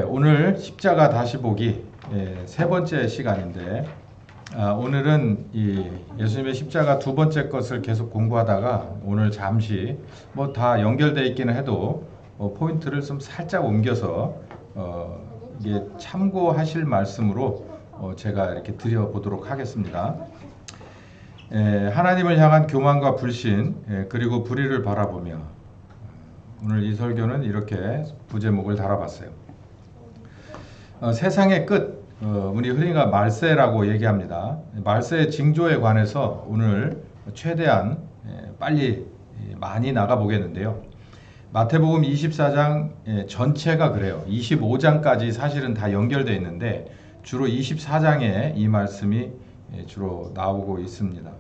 오늘 십자가 다시 보기 세 번째 시간인데, 오늘은 이 예수님의 십자가 두 번째 것을 계속 공부하다가 오늘 잠시 뭐 다 연결되어 있기는 해도 포인트를 좀 살짝 옮겨서 이게 참고하실 말씀으로 제가 이렇게 드려보도록 하겠습니다. 하나님을 향한 교만과 불신, 그리고 불의를 바라보며, 오늘 이 설교는 이렇게 부제목을 달아봤어요. 세상의 끝, 우리 흔히 말세라고 얘기합니다. 말세의 징조에 관해서 오늘 최대한 빨리 많이 나가보겠는데요. 마태복음 24장 전체가 그래요. 25장까지 사실은 다 연결되어 있는데 주로 24장에 이 말씀이 주로 나오고 있습니다.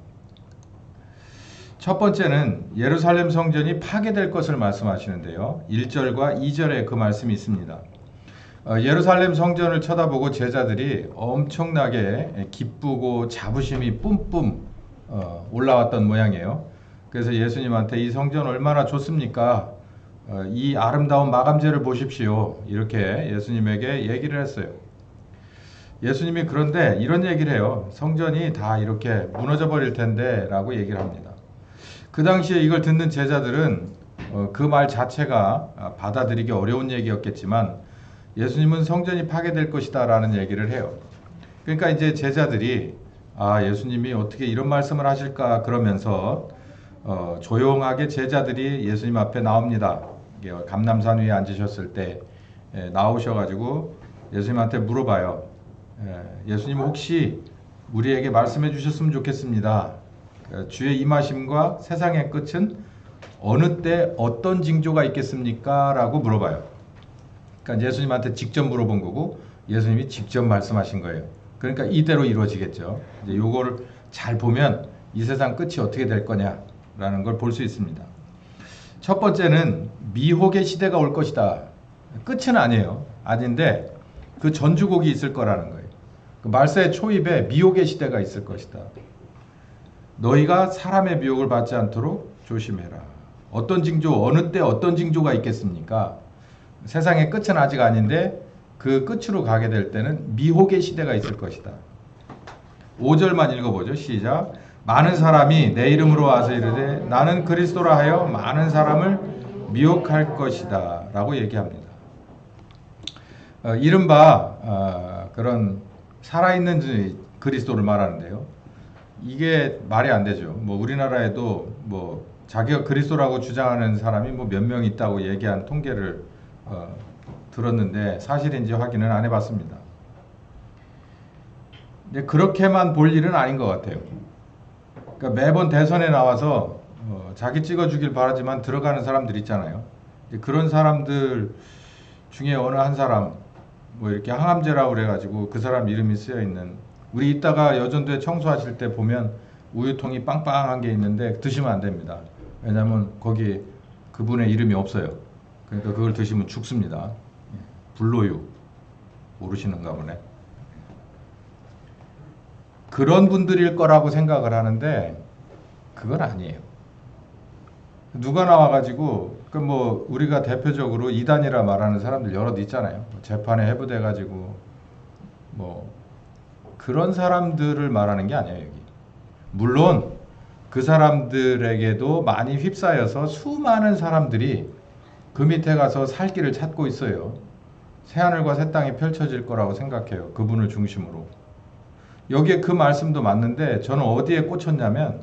첫 번째는 예루살렘 성전이 파괴될 것을 말씀하시는데요. 1절과 2절에 그 말씀이 있습니다. 예루살렘 성전을 쳐다보고 제자들이 엄청나게 기쁘고 자부심이 뿜뿜 올라왔던 모양이에요. 그래서 예수님한테 이 성전 얼마나 좋습니까? 이 아름다운 마감재를 보십시오. 이렇게 예수님에게 얘기를 했어요. 예수님이 그런데 이런 얘기를 해요. 성전이 다 이렇게 무너져 버릴 텐데 라고 얘기를 합니다. 그 당시에 이걸 듣는 제자들은 그 말 자체가 받아들이기 어려운 얘기였겠지만 예수님은 성전이 파괴될 것이다 라는 얘기를 해요. 그러니까 이제 제자들이 예수님이 어떻게 이런 말씀을 하실까 그러면서 조용하게 제자들이 예수님 앞에 나옵니다. 감람산 위에 앉으셨을 때 나오셔가지고 예수님한테 물어봐요. 예수님 혹시 우리에게 말씀해 주셨으면 좋겠습니다. 주의 임하심과 세상의 끝은 어느 때 어떤 징조가 있겠습니까? 라고 물어봐요. 그러니까 예수님한테 직접 물어본 거고 예수님이 직접 말씀하신 거예요. 그러니까 이대로 이루어지겠죠. 이제 요거를 잘 보면 이 세상 끝이 어떻게 될 거냐라는 걸 볼 수 있습니다. 첫 번째는 미혹의 시대가 올 것이다. 끝은 아니에요. 아닌데 그 전주곡이 있을 거라는 거예요. 그 말세의 초입에 미혹의 시대가 있을 것이다. 너희가 사람의 미혹을 받지 않도록 조심해라. 어떤 징조, 어느 때 어떤 징조가 있겠습니까? 세상의 끝은 아직 아닌데 그 끝으로 가게 될 때는 미혹의 시대가 있을 것이다. 5절만 읽어보죠. 시작. 많은 사람이 내 이름으로 와서 이르되 나는 그리스도라 하여 많은 사람을 미혹할 것이다 라고 얘기합니다. 이른바 그런 살아있는 그리스도를 말하는데요. 이게 말이 안 되죠. 뭐 우리나라에도 뭐 자기가 그리스도라고 주장하는 사람이 뭐 몇 명 있다고 얘기한 통계를 들었는데 사실인지 확인은 안 해봤습니다. 근데 그렇게만 볼 일은 아닌 것 같아요. 그러니까 매번 대선에 나와서 자기 찍어주길 바라지만 들어가는 사람들 있잖아요. 그런 사람들 중에 어느 한 사람 뭐 이렇게 항암제라고 그래가지고 그 사람 이름이 쓰여 있는, 우리 이따가 여전도에 청소하실 때 보면 우유통이 빵빵한 게 있는데 드시면 안 됩니다. 왜냐하면 거기 그분의 이름이 없어요. 그러니까 그걸 드시면 죽습니다. 불로유 모르시는가 보네. 그런 분들일 거라고 생각을 하는데 그건 아니에요. 누가 나와가지고 그 뭐 우리가 대표적으로 이단이라 말하는 사람들 여럿 있잖아요. 재판에 해부돼가지고 뭐 그런 사람들을 말하는 게 아니에요. 여기 물론 그 사람들에게도 많이 휩싸여서 수많은 사람들이 그 밑에 가서 살 길을 찾고 있어요. 새하늘과 새 땅이 펼쳐질 거라고 생각해요. 그분을 중심으로. 여기에 그 말씀도 맞는데 저는 어디에 꽂혔냐면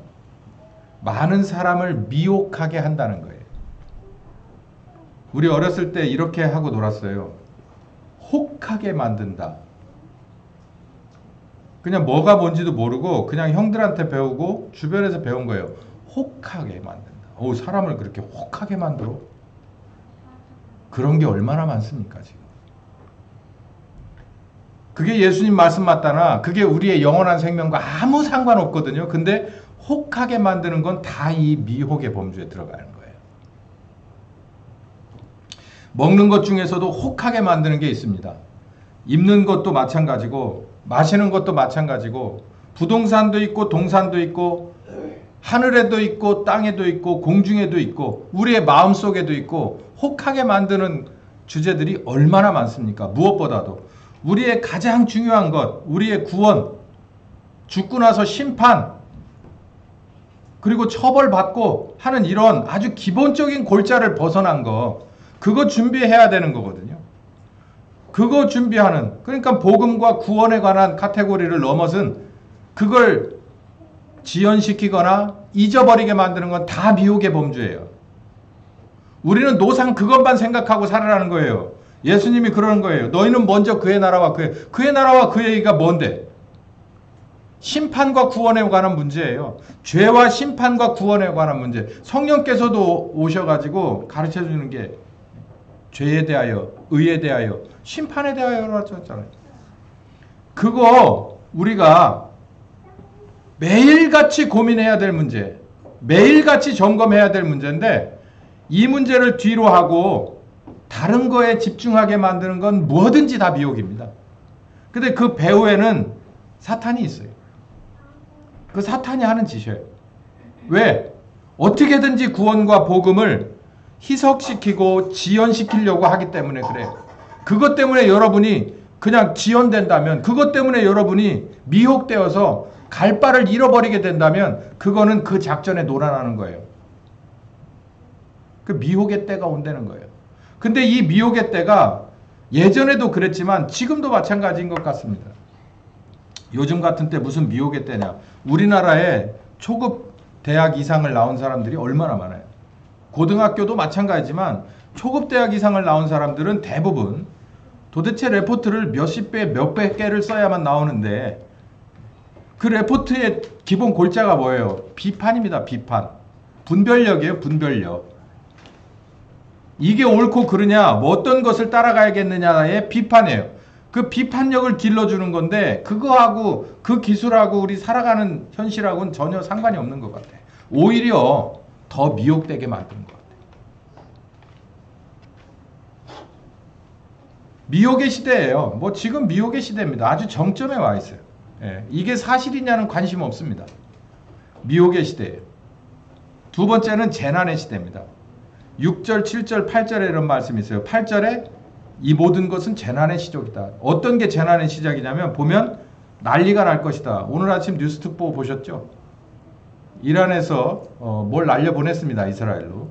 많은 사람을 미혹하게 한다는 거예요. 우리 어렸을 때 이렇게 하고 놀았어요. 혹하게 만든다. 그냥 뭐가 뭔지도 모르고 그냥 형들한테 배우고 주변에서 배운 거예요. 혹하게 만든다. 사람을 그렇게 혹하게 만들어? 그런 게 얼마나 많습니까 지금. 그게 예수님 말씀 맞다나 그게 우리의 영원한 생명과 아무 상관없거든요. 근데 혹하게 만드는 건 다 이 미혹의 범주에 들어가는 거예요. 먹는 것 중에서도 혹하게 만드는 게 있습니다. 입는 것도 마찬가지고 마시는 것도 마찬가지고 부동산도 있고 동산도 있고 하늘에도 있고 땅에도 있고 공중에도 있고 우리의 마음속에도 있고 혹하게 만드는 주제들이 얼마나 많습니까? 무엇보다도 우리의 가장 중요한 것, 우리의 구원, 죽고 나서 심판, 그리고 처벌받고 하는 이런 아주 기본적인 골자를 벗어난 거, 그거 준비해야 되는 거거든요. 그거 준비하는, 그러니까 복음과 구원에 관한 카테고리를 넘어선 그걸 지연시키거나 잊어버리게 만드는 건 다 미혹의 범주예요. 우리는 노상 그것만 생각하고 살아라는 거예요. 예수님이 그러는 거예요. 너희는 먼저 그의 나라와 그의 나라와 그의 의가 뭔데? 심판과 구원에 관한 문제예요. 죄와 심판과 구원에 관한 문제. 성령께서도 오셔가지고 가르쳐주는 게 죄에 대하여, 의에 대하여, 심판에 대하여라고 했잖아요. 그거 우리가 매일같이 고민해야 될 문제, 매일같이 점검해야 될 문제인데 이 문제를 뒤로 하고 다른 거에 집중하게 만드는 건 뭐든지 다 미혹입니다. 근데 그 배후에는 사탄이 있어요. 그 사탄이 하는 짓이에요. 왜? 어떻게든지 구원과 복음을 희석시키고 지연시키려고 하기 때문에 그래요. 그것 때문에 여러분이 그냥 지연된다면, 그것 때문에 여러분이 미혹되어서 갈 바를 잃어버리게 된다면 그거는 그 작전에 놀아나는 거예요. 그 미혹의 때가 온다는 거예요. 근데 이 미혹의 때가 예전에도 그랬지만 지금도 마찬가지인 것 같습니다. 요즘 같은 때 무슨 미혹의 때냐. 우리나라에 초급 대학 이상을 나온 사람들이 얼마나 많아요. 고등학교도 마찬가지지만 초급 대학 이상을 나온 사람들은 대부분 도대체 레포트를 몇십 배, 몇백 개를 써야만 나오는데 그 레포트의 기본 골자가 뭐예요? 비판입니다. 비판. 분별력이에요. 분별력. 이게 옳고 그르냐, 뭐 어떤 것을 따라가야겠느냐의 비판이에요. 그 비판력을 길러주는 건데 그거하고 그 기술하고 우리 살아가는 현실하고는 전혀 상관이 없는 것 같아요. 오히려 더 미혹되게 만드는 것 같아요. 미혹의 시대예요. 뭐 지금 미혹의 시대입니다. 아주 정점에 와 있어요. 예, 이게 사실이냐는 관심 없습니다. 미혹의 시대예요. 두 번째는 재난의 시대입니다. 6절, 7절, 8절에 이런 말씀이 있어요. 8절에 이 모든 것은 재난의 시작이다. 어떤 게 재난의 시작이냐면 보면 난리가 날 것이다. 오늘 아침 뉴스 특보 보셨죠? 이란에서 뭘 날려보냈습니다. 이스라엘로.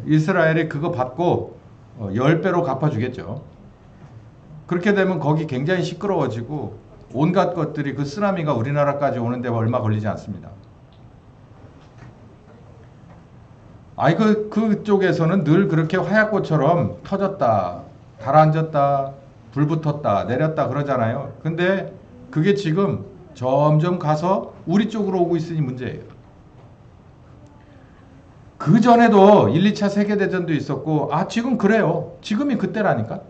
이스라엘이 그거 받고 10배로 갚아주겠죠. 그렇게 되면 거기 굉장히 시끄러워지고 온갖 것들이 그 쓰나미가 우리나라까지 오는데 얼마 걸리지 않습니다. 그쪽에서는 늘 그렇게 화약고처럼 터졌다, 가라앉았다, 불 붙었다, 내렸다 그러잖아요. 근데 그게 지금 점점 가서 우리 쪽으로 오고 있으니 문제예요. 그 전에도 1, 2차 세계대전도 있었고, 지금 그래요. 지금이 그때라니까.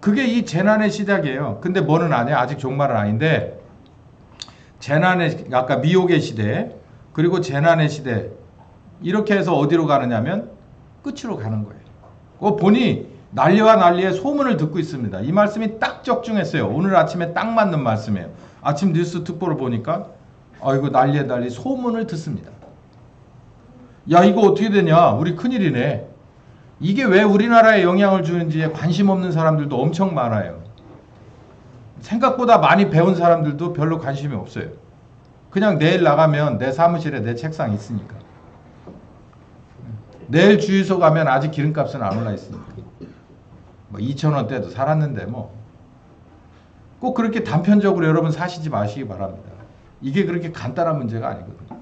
그게 이 재난의 시작이에요. 근데 뭐는 아니야. 아직 종말은 아닌데, 아까 미혹의 시대, 그리고 재난의 시대, 이렇게 해서 어디로 가느냐면 끝으로 가는 거예요. 보니 난리와 난리의 소문을 듣고 있습니다. 이 말씀이 딱 적중했어요. 오늘 아침에 딱 맞는 말씀이에요. 아침 뉴스 특보를 보니까 이거 난리에 난리 소문을 듣습니다. 야, 이거 어떻게 되냐? 우리 큰일이네. 이게 왜 우리나라에 영향을 주는지에 관심 없는 사람들도 엄청 많아요. 생각보다 많이 배운 사람들도 별로 관심이 없어요. 그냥 내일 나가면 내 사무실에 내 책상이 있으니까. 내일 주유소 가면 아직 기름값은 안 올라 있으니까. 2,000원대도 살았는데 꼭 그렇게 단편적으로 여러분 사시지 마시기 바랍니다. 이게 그렇게 간단한 문제가 아니거든요.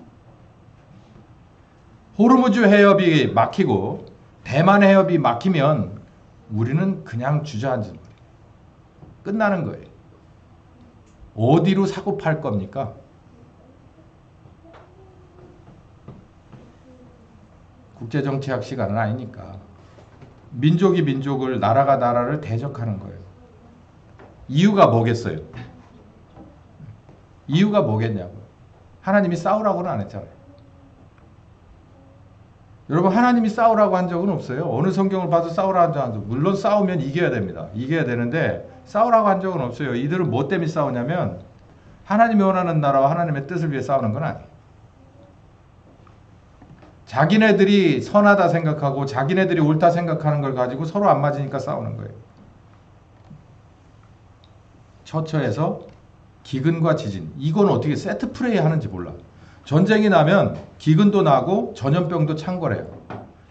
호르무즈 해협이 막히고 대만 해협이 막히면 우리는 그냥 주저앉은 거예요. 끝나는 거예요. 어디로 사고 팔 겁니까? 국제정치학 시간은 아니니까. 민족이 민족을, 나라가 나라를 대적하는 거예요. 이유가 뭐겠어요? 이유가 뭐겠냐고. 하나님이 싸우라고는 안 했잖아요. 여러분, 하나님이 싸우라고 한 적은 없어요. 어느 성경을 봐도 싸우라고 한 적. 물론 싸우면 이겨야 됩니다. 이겨야 되는데 싸우라고 한 적은 없어요. 이들은 뭐 때문에 싸우냐면 하나님이 원하는 나라와 하나님의 뜻을 위해 싸우는 건 아니에요. 자기네들이 선하다 생각하고 자기네들이 옳다 생각하는 걸 가지고 서로 안 맞으니까 싸우는 거예요. 처처에서 기근과 지진. 이건 어떻게 세트 플레이 하는지 몰라. 전쟁이 나면 기근도 나고 전염병도 창궐해요.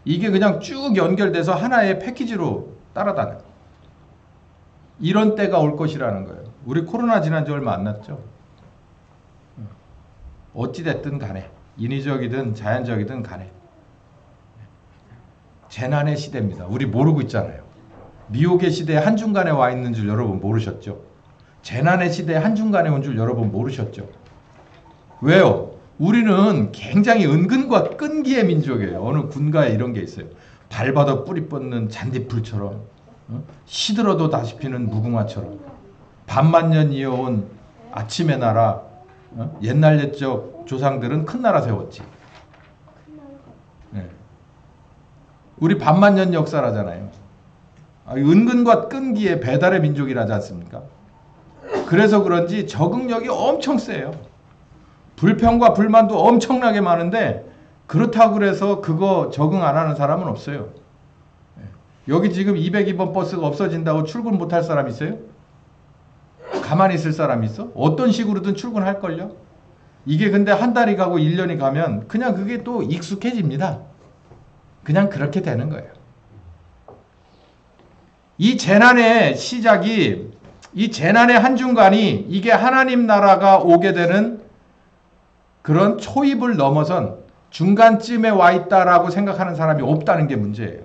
이게 그냥 쭉 연결돼서 하나의 패키지로 따라다녀. 이런 때가 올 것이라는 거예요. 우리 코로나 지난 지 얼마 안 났죠. 어찌됐든 간에 인위적이든 자연적이든 간에 재난의 시대입니다. 우리 모르고 있잖아요. 미혹의 시대에 한중간에 와 있는 줄 여러분 모르셨죠? 재난의 시대에 한중간에 온 줄 여러분 모르셨죠? 왜요? 우리는 굉장히 은근과 끈기의 민족이에요. 어느 군가에 이런 게 있어요. 밟아도 뿌리 뻗는 잔디풀처럼, 시들어도 다시 피는 무궁화처럼, 반만년 이어온 아침의 나라, 옛날 옛적 조상들은 큰 나라 세웠지. 네. 우리 반만년 역사라잖아요. 은근과 끈기의 배달의 민족이라지 않습니까? 그래서 그런지 적응력이 엄청 세요. 불평과 불만도 엄청나게 많은데 그렇다고 그래서 그거 적응 안 하는 사람은 없어요. 여기 지금 202번 버스가 없어진다고 출근 못할 사람 있어요? 가만히 있을 사람 있어? 어떤 식으로든 출근할걸요? 이게 근데 한 달이 가고 1년이 가면 그냥 그게 또 익숙해집니다. 그냥 그렇게 되는 거예요. 이 재난의 시작이, 이 재난의 한중간이 이게 하나님 나라가 오게 되는 그런 초입을 넘어선 중간쯤에 와 있다라고 생각하는 사람이 없다는 게 문제예요.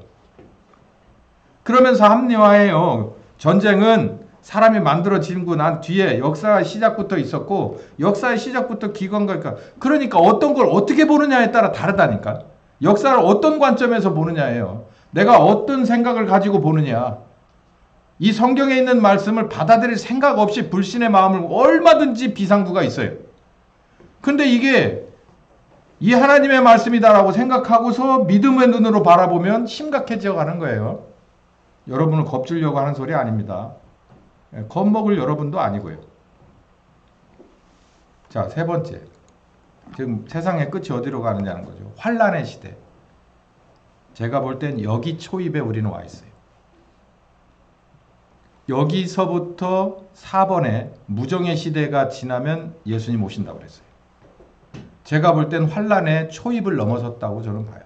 그러면서 합리화해요. 전쟁은 사람이 만들어지고 난 뒤에 역사의 시작부터 있었고 역사의 시작부터 기관과 그러니까 어떤 걸 어떻게 보느냐에 따라 다르다니까. 역사를 어떤 관점에서 보느냐예요. 내가 어떤 생각을 가지고 보느냐. 이 성경에 있는 말씀을 받아들일 생각 없이 불신의 마음을 얼마든지 비상구가 있어요. 근데 이게 이 하나님의 말씀이다라고 생각하고서 믿음의 눈으로 바라보면 심각해져 가는 거예요. 여러분을 겁주려고 하는 소리 아닙니다. 겁먹을 여러분도 아니고요. 자, 세 번째. 지금 세상의 끝이 어디로 가느냐는 거죠. 환란의 시대. 제가 볼 땐 여기 초입에 우리는 와 있어요. 여기서부터 4번에 무정의 시대가 지나면 예수님 오신다고 그랬어요. 제가 볼 땐 환란의 초입을 넘어섰다고 저는 봐요.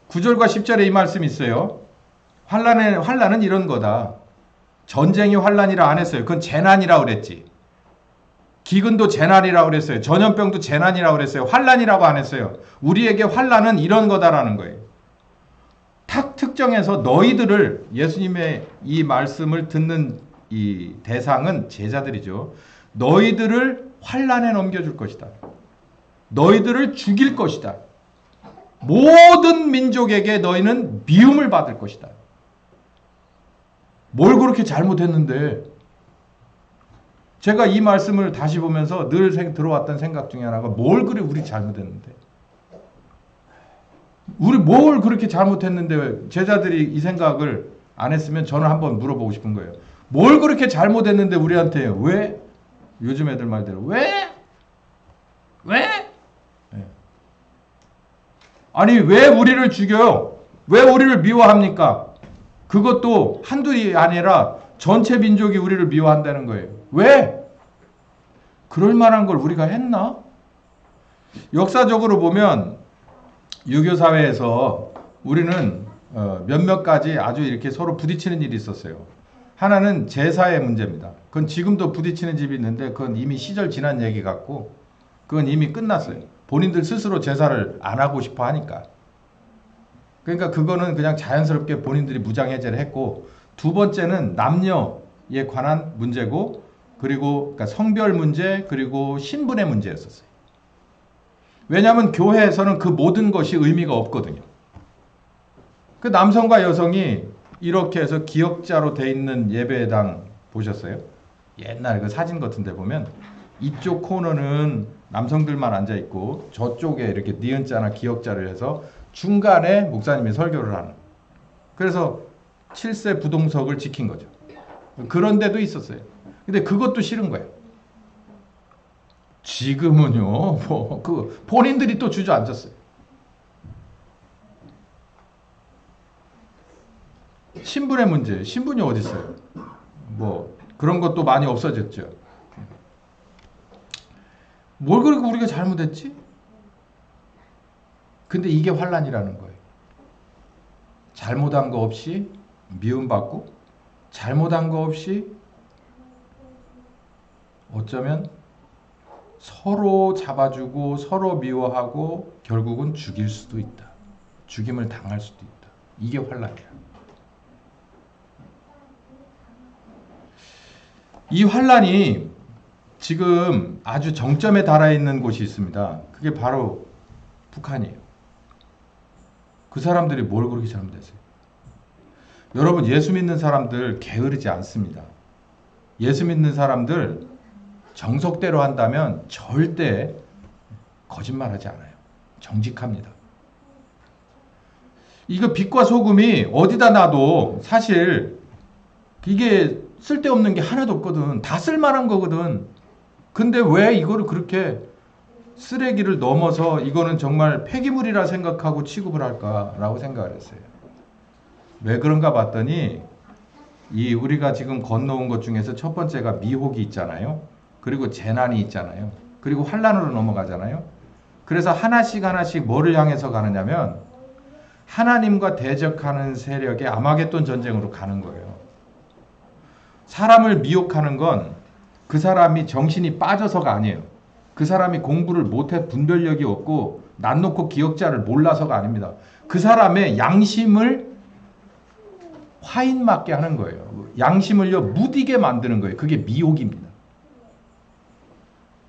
9절과 10절에 이 말씀이 있어요. 환란은 이런 거다. 전쟁이 환란이라 안 했어요. 그건 재난이라고 그랬지. 기근도 재난이라고 그랬어요. 전염병도 재난이라고 그랬어요. 환란이라고 안 했어요. 우리에게 환란은 이런 거다라는 거예요. 탁 특정해서 너희들을, 예수님의 이 말씀을 듣는 이 대상은 제자들이죠. 너희들을 환란에 넘겨줄 것이다. 너희들을 죽일 것이다. 모든 민족에게 너희는 미움을 받을 것이다. 뭘 그렇게 잘못했는데? 제가 이 말씀을 다시 보면서 늘 들어왔던 생각 중에 하나가 뭘 그래 우리 잘못했는데? 우리 뭘 그렇게 잘못했는데 제자들이 이 생각을 안 했으면 저는 한번 물어보고 싶은 거예요. 뭘 그렇게 잘못했는데 우리한테 왜? 요즘 애들 말대로 왜? 왜? 네. 아니 왜 우리를 죽여요? 왜 우리를 미워합니까? 그것도 한둘이 아니라 전체 민족이 우리를 미워한다는 거예요. 왜? 그럴 만한 걸 우리가 했나? 역사적으로 보면 유교 사회에서 우리는 몇몇 가지 아주 이렇게 서로 부딪히는 일이 있었어요. 하나는 제사의 문제입니다. 그건 지금도 부딪히는 집이 있는데 그건 이미 시절 지난 얘기 같고 그건 이미 끝났어요. 본인들 스스로 제사를 안 하고 싶어 하니까. 그러니까 그거는 그냥 자연스럽게 본인들이 무장해제를 했고, 두 번째는 남녀에 관한 문제고, 그리고 그러니까 성별 문제, 그리고 신분의 문제였었어요. 왜냐하면 교회에서는 그 모든 것이 의미가 없거든요. 그 남성과 여성이 이렇게 해서 기역자로 돼 있는 예배당 보셨어요? 옛날 그 사진 같은 데 보면 이쪽 코너는 남성들만 앉아 있고 저쪽에 이렇게 니은자나 기역자를 해서 중간에 목사님이 설교를 하는. 그래서 7세 부동석을 지킨 거죠. 그런 데도 있었어요. 근데 그것도 싫은 거예요. 지금은요, 본인들이 또 주저앉았어요. 신분의 문제, 신분이 어디 있어요? 그런 것도 많이 없어졌죠. 뭘 그렇게 우리가 잘못했지? 근데 이게 환란이라는 거예요. 잘못한 거 없이 미움받고, 잘못한 거 없이 어쩌면 서로 잡아주고 서로 미워하고 결국은 죽일 수도 있다. 죽임을 당할 수도 있다. 이게 환란이야. 이 환란이 지금 아주 정점에 달아 있는 곳이 있습니다. 그게 바로 북한이에요. 그 사람들이 뭘 그렇게 잘못했어요? 여러분, 예수 믿는 사람들 게으르지 않습니다. 예수 믿는 사람들 정석대로 한다면 절대 거짓말하지 않아요. 정직합니다. 이거 빛과 소금이 어디다 놔도 사실 이게 쓸데없는 게 하나도 없거든. 다 쓸만한 거거든. 근데 왜 이거를 그렇게 쓰레기를 넘어서 이거는 정말 폐기물이라 생각하고 취급을 할까라고 생각을 했어요. 왜 그런가 봤더니 이 우리가 지금 건너온 것 중에서 첫 번째가 미혹이 있잖아요. 그리고 재난이 있잖아요. 그리고 환란으로 넘어가잖아요. 그래서 하나씩 뭐를 향해서 가느냐면 하나님과 대적하는 세력의 아마겟돈 전쟁으로 가는 거예요. 사람을 미혹하는 건 그 사람이 정신이 빠져서가 아니에요. 그 사람이 공부를 못해 분별력이 없고 난 놓고 기억자를 몰라서가 아닙니다. 그 사람의 양심을 화인 맞게 하는 거예요. 양심을요 무디게 만드는 거예요. 그게 미혹입니다.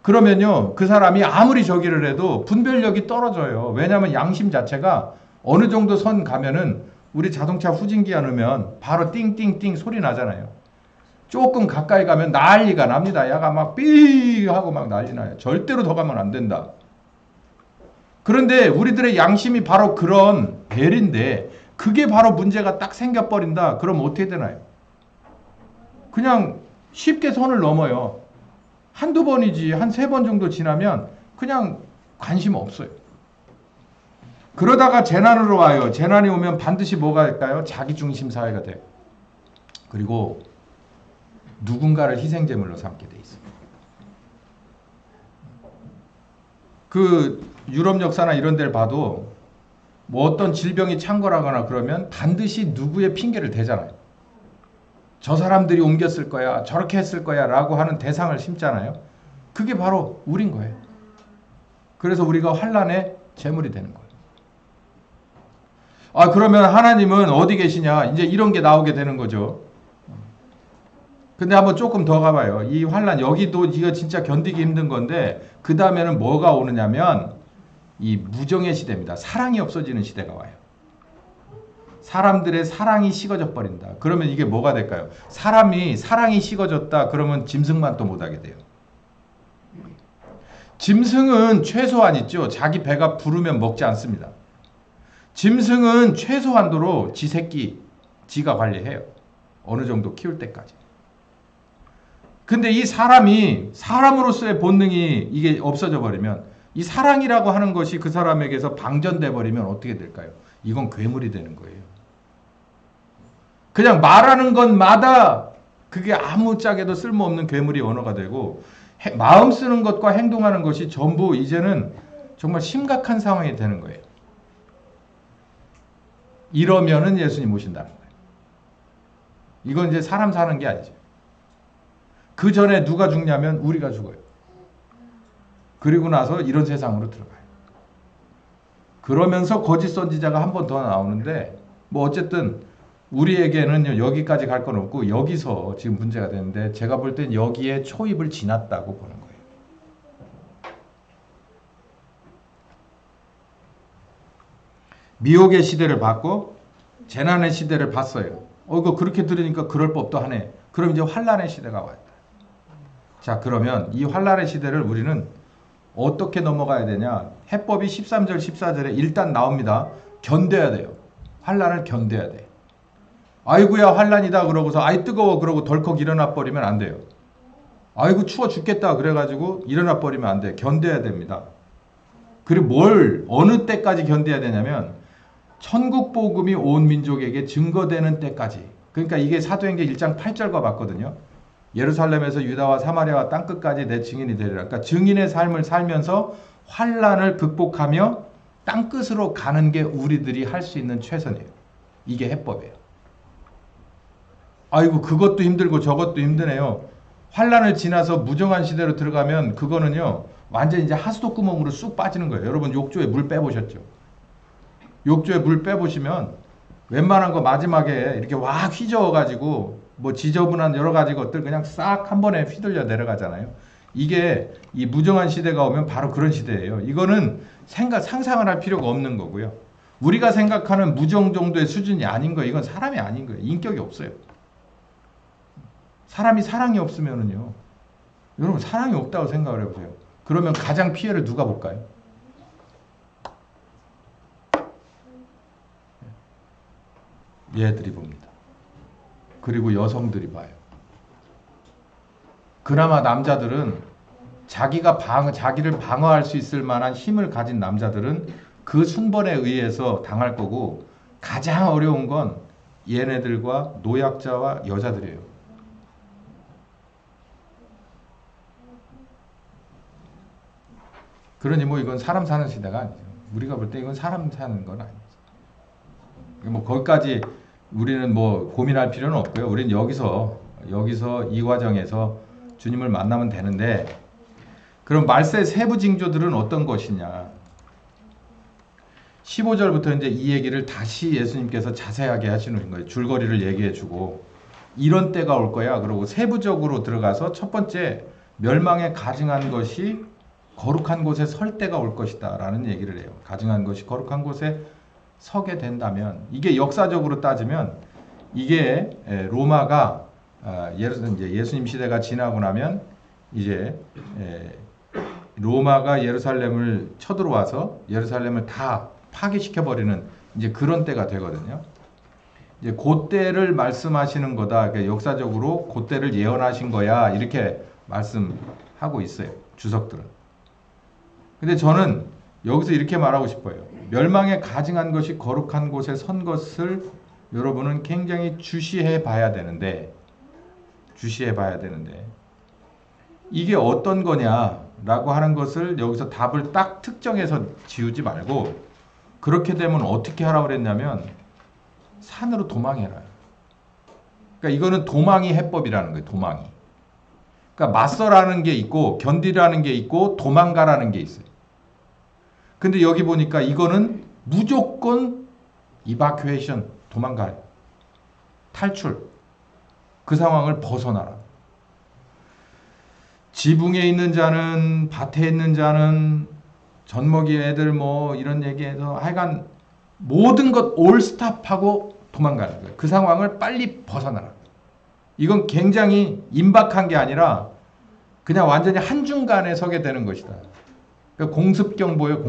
그러면요 그 사람이 아무리 저기를 해도 분별력이 떨어져요. 왜냐하면 양심 자체가 어느 정도 선 가면은 우리 자동차 후진기 안 넣으면 바로 띵띵띵 소리 나잖아요. 조금 가까이 가면 난리가 납니다. 야가 막 삐 하고 막 난리 나요. 절대로 더 가면 안 된다. 그런데 우리들의 양심이 바로 그런 벨인데 그게 바로 문제가 딱 생겨버린다. 그럼 어떻게 되나요? 그냥 쉽게 선을 넘어요. 한두 번이지 한 3번 정도 지나면 그냥 관심 없어요. 그러다가 재난으로 와요. 재난이 오면 반드시 뭐가 될까요? 자기중심 사회가 돼요. 그리고 누군가를 희생제물로 삼게 돼 있어요. 그 유럽 역사나 이런 데를 봐도 뭐 어떤 질병이 창궐하거나 그러면 반드시 누구의 핑계를 대잖아요. 저 사람들이 옮겼을 거야, 저렇게 했을 거야 라고 하는 대상을 심잖아요. 그게 바로 우린 거예요. 그래서 우리가 환란의 제물이 되는 거예요. 그러면 하나님은 어디 계시냐? 이제 이런 게 나오게 되는 거죠. 근데 한번 조금 더 가봐요. 이 환란 여기도 이거 진짜 견디기 힘든 건데 그 다음에는 뭐가 오느냐면 이 무정의 시대입니다. 사랑이 없어지는 시대가 와요. 사람들의 사랑이 식어져 버린다. 그러면 이게 뭐가 될까요? 사랑이 식어졌다. 그러면 짐승만 또 못하게 돼요. 짐승은 최소한 있죠. 자기 배가 부르면 먹지 않습니다. 짐승은 최소한도로 지 새끼 지가 관리해요. 어느 정도 키울 때까지. 근데 이 사람이 사람으로서의 본능이 이게 없어져 버리면 이 사랑이라고 하는 것이 그 사람에게서 방전돼 버리면 어떻게 될까요? 이건 괴물이 되는 거예요. 그냥 말하는 것마다 그게 아무짝에도 쓸모없는 괴물이 언어가 되고 마음 쓰는 것과 행동하는 것이 전부 이제는 정말 심각한 상황이 되는 거예요. 이러면은 예수님 오신다는 거예요. 이건 이제 사람 사는 게 아니죠. 그 전에 누가 죽냐면 우리가 죽어요. 그리고 나서 이런 세상으로 들어가요. 그러면서 거짓 선지자가 한 번 더 나오는데 뭐 어쨌든 우리에게는 여기까지 갈 건 없고 여기서 지금 문제가 되는데 제가 볼 땐 여기에 초입을 지났다고 보는 거예요. 미혹의 시대를 봤고 재난의 시대를 봤어요. 이거 그렇게 들으니까 그럴 법도 하네. 그럼 이제 환란의 시대가 왔다. 자, 그러면 이 환란의 시대를 우리는 어떻게 넘어가야 되냐? 해법이 13절 14절에 일단 나옵니다. 견뎌야 돼요. 환란을 견뎌야 돼. 아이고야 환란이다 그러고서 아이 뜨거워 그러고 덜컥 일어나 버리면 안 돼요. 아이고 추워 죽겠다 그래가지고 일어나 버리면 안 돼. 견뎌야 됩니다. 그리고 어느 때까지 견뎌야 되냐면 천국 복음이 온 민족에게 증거되는 때까지. 그러니까 이게 사도행전 1장 8절과 맞거든요. 예루살렘에서 유다와 사마리아와 땅끝까지 내 증인이 되리라. 그러니까 증인의 삶을 살면서 환란을 극복하며 땅끝으로 가는 게 우리들이 할 수 있는 최선이에요. 이게 해법이에요. 아이고 그것도 힘들고 저것도 힘드네요. 환란을 지나서 무정한 시대로 들어가면 그거는요 완전 이제 하수도 구멍으로 쑥 빠지는 거예요. 여러분 욕조에 물 빼보셨죠? 욕조에 물 빼보시면 웬만한 거 마지막에 이렇게 확 휘저어가지고 뭐 지저분한 여러 가지 것들 그냥 싹 한 번에 휘둘려 내려가잖아요. 이게 이 무정한 시대가 오면 바로 그런 시대예요. 이거는 상상을 할 필요가 없는 거고요. 우리가 생각하는 무정 정도의 수준이 아닌 거예요. 이건 사람이 아닌 거예요. 인격이 없어요. 사람이 사랑이 없으면은요. 여러분 사랑이 없다고 생각을 해보세요. 그러면 가장 피해를 누가 볼까요? 얘들이 봅니다. 그리고 여성들이 봐요. 그나마 남자들은 자기를 방어할 수 있을 만한 힘을 가진 남자들은 그 순번에 의해서 당할 거고 가장 어려운 건 얘네들과 노약자와 여자들이에요. 그러니 뭐 이건 사람 사는 시대가 아니죠. 우리가 볼 때 이건 사람 사는 건 아니죠. 뭐 거기까지 우리는 뭐 고민할 필요는 없고요. 우리는 여기서 이 과정에서 주님을 만나면 되는데 그럼 말세 세부 징조들은 어떤 것이냐? 15절부터 이제 이 얘기를 다시 예수님께서 자세하게 하시는 거예요. 줄거리를 얘기해 주고 이런 때가 올 거야. 그러고 세부적으로 들어가서 첫 번째 멸망에 가증한 것이 거룩한 곳에 설 때가 올 것이다 라는 얘기를 해요. 가증한 것이 거룩한 곳에 서게 된다면 이게 역사적으로 따지면 이게 로마가 예수님 시대가 지나고 나면 이제 로마가 예루살렘을 쳐들어와서 예루살렘을 다 파괴시켜 버리는 이제 그런 때가 되거든요. 이제 그때를 말씀하시는 거다. 그러니까 역사적으로 그때를 예언하신 거야. 이렇게 말씀하고 있어요. 주석들은. 근데 저는 여기서 이렇게 말하고 싶어요. 멸망에 가증한 것이 거룩한 곳에 선 것을 여러분은 굉장히 주시해 봐야 되는데 이게 어떤 거냐라고 하는 것을 여기서 답을 딱 특정해서 지우지 말고 그렇게 되면 어떻게 하라고 그랬냐면 산으로 도망해라. 그러니까 이거는 도망이 해법이라는 거예요. 도망이. 그러니까 맞서라는 게 있고 견디라는 게 있고 도망가라는 게 있어요. 근데 여기 보니까 이거는 무조건 이바큐에이션 도망가요. 탈출. 그 상황을 벗어나라. 지붕에 있는 자는 밭에 있는 자는 젖먹이 애들 뭐 이런 얘기해서 하여간 모든 것 올스탑하고 도망가는 거예요. 그 상황을 빨리 벗어나라. 이건 굉장히 임박한 게 아니라 그냥 완전히 한중간에 서게 되는 것이다. 그러니까 공습경보예요.